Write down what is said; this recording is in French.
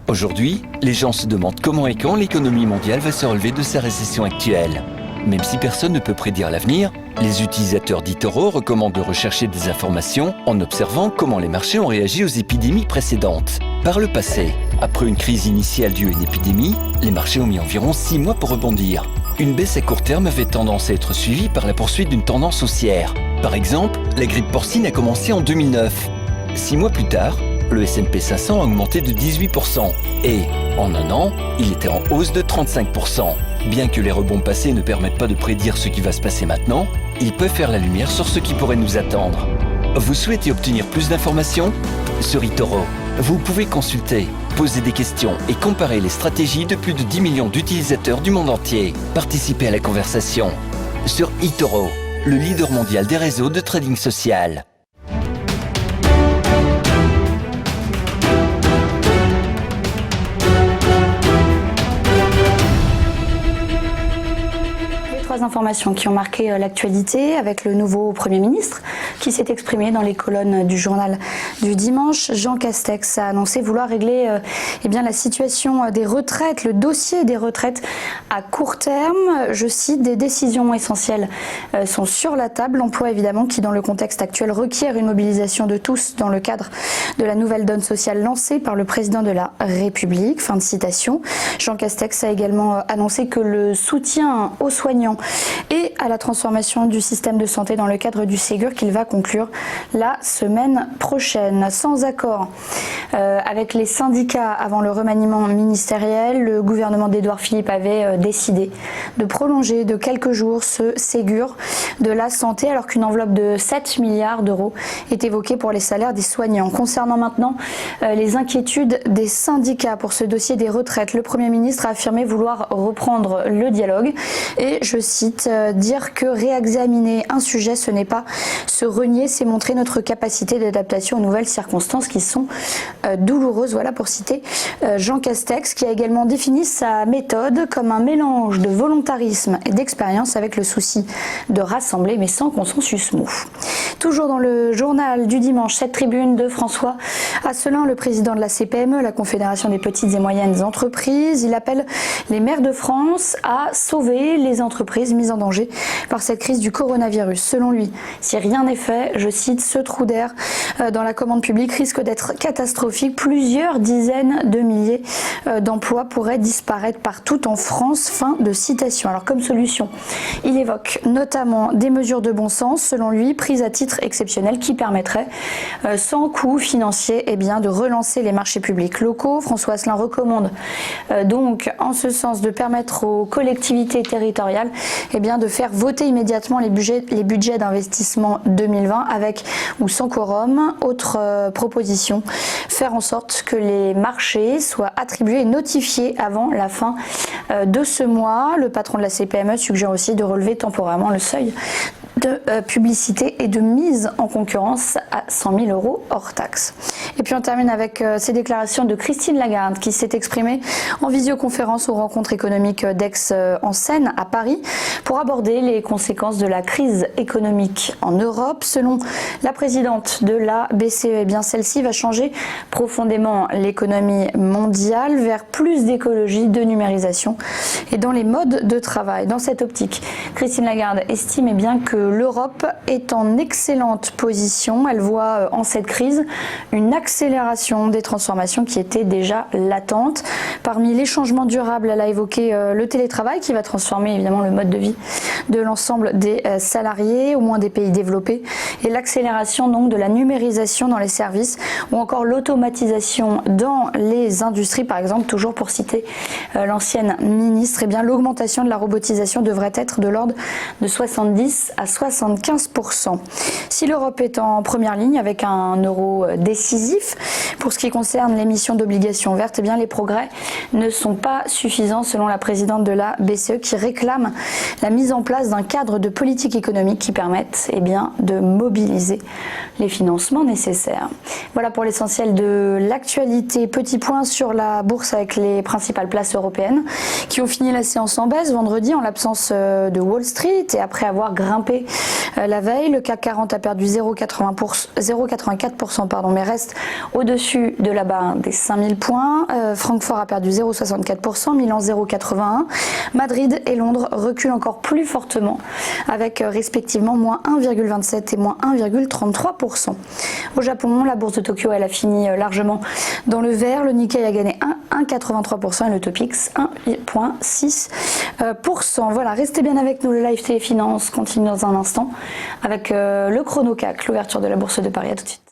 Aujourd'hui, les gens se demandent comment et quand l'économie mondiale va se relever de sa récession actuelle. Même si personne ne peut prédire l'avenir, les utilisateurs d'eToro recommandent de rechercher des informations en observant comment les marchés ont réagi aux épidémies précédentes. Par le passé, après une crise initiale due à une épidémie, les marchés ont mis environ 6 mois pour rebondir. Une baisse à court terme avait tendance à être suivie par la poursuite d'une tendance haussière. Par exemple, la grippe porcine a commencé en 2009. 6 mois plus tard, le S&P 500 a augmenté de 18% et, en un an, il était en hausse de 35%. Bien que les rebonds passés ne permettent pas de prédire ce qui va se passer maintenant, ils peuvent faire la lumière sur ce qui pourrait nous attendre. Vous souhaitez obtenir plus d'informations ? Sur eToro, vous pouvez consulter, poser des questions et comparer les stratégies de plus de 10 millions d'utilisateurs du monde entier. Participez à la conversation. Sur eToro, le leader mondial des réseaux de trading social. Informations qui ont marqué l'actualité avec le nouveau Premier ministre qui s'est exprimé dans les colonnes du journal du dimanche. Jean Castex a annoncé vouloir régler la situation des retraites, le dossier des retraites à court terme. Je cite, des décisions essentielles sont sur la table. L'emploi évidemment qui dans le contexte actuel requiert une mobilisation de tous dans le cadre de la nouvelle donne sociale lancée par le président de la République. Fin de citation. Jean Castex a également annoncé que le soutien aux soignants et à la transformation du système de santé dans le cadre du Ségur qu'il va conclure la semaine prochaine. Sans accord avec les syndicats avant le remaniement ministériel, le gouvernement d'Édouard Philippe avait décidé de prolonger de quelques jours ce Ségur de la santé alors qu'une enveloppe de 7 milliards d'euros est évoquée pour les salaires des soignants. Concernant maintenant les inquiétudes des syndicats pour ce dossier des retraites, le Premier ministre a affirmé vouloir reprendre le dialogue et je cite, dire que réexaminer un sujet, ce n'est pas se renier, c'est montrer notre capacité d'adaptation aux nouvelles circonstances qui sont douloureuses. Voilà pour citer Jean Castex, qui a également défini sa méthode comme un mélange de volontarisme et d'expérience avec le souci de rassembler mais sans consensus mou. Toujours dans le journal du dimanche, cette tribune de François Asselin, le président de la CPME, la Confédération des petites et moyennes entreprises. Il appelle les maires de France à sauver les entreprises mises en danger par cette crise du coronavirus. Selon lui, si rien n'est fait, je cite, ce trou d'air dans la commande publique risque d'être catastrophique. Plusieurs dizaines de milliers d'emplois pourraient disparaître partout en France. Fin de citation. Alors comme solution, il évoque notamment des mesures de bon sens, selon lui, prises à titre exceptionnel qui permettraient, sans coût financier, de relancer les marchés publics locaux. François Asselin recommande donc en ce sens de permettre aux collectivités territoriales de faire voter immédiatement les budgets d'investissement 2020 avec ou sans quorum. Autre proposition, faire en sorte que les marchés soient attribués et notifiés avant la fin de ce mois. Le patron de la CPME suggère aussi de relever temporairement le seuil de publicité et de mise en concurrence à 100 000 € hors taxe. Et puis on termine avec ces déclarations de Christine Lagarde qui s'est exprimée en visioconférence aux rencontres économiques d'Aix en Seine à Paris pour aborder les conséquences de la crise économique en Europe. Selon la présidente de la BCE, celle-ci va changer profondément l'économie mondiale vers plus d'écologie, de numérisation et dans les modes de travail. Dans cette optique, Christine Lagarde estime que l'Europe est en excellente position. Elle voit en cette crise une accélération des transformations qui étaient déjà latentes. Parmi les changements durables, elle a évoqué le télétravail qui va transformer évidemment le mode de vie de l'ensemble des salariés, au moins des pays développés, et l'accélération donc de la numérisation dans les services ou encore l'automatisation dans les industries, par exemple, toujours pour citer l'ancienne ministre, l'augmentation de la robotisation devrait être de l'ordre de 70 à 75%. Si l'Europe est en première ligne avec un euro décisif, pour ce qui concerne l'émission d'obligations vertes, les progrès ne sont pas suffisants selon la présidente de la BCE qui réclame la mise en place d'un cadre de politique économique qui permette de mobiliser les financements nécessaires. Voilà pour l'essentiel de l'actualité. Petit point sur la bourse avec les principales places européennes qui ont fini la séance en baisse vendredi en l'absence de Wall Street et après avoir grimpé la veille. Le CAC 40 a perdu 0,84%, mais reste au-dessus de la barre des 5000 points. Francfort a perdu 0,64%, Milan 0,81%. Madrid et Londres reculent encore plus fortement avec respectivement moins 1,27 et moins 1,33%. Au Japon, la bourse de Tokyo elle a fini largement dans le vert. Le Nikkei a gagné 1,83% et le Topix 1,6%. Voilà, restez bien avec nous. Le live Téléfinance continue dans un instant avec le chrono CAC, l'ouverture de la bourse de Paris. À tout de suite.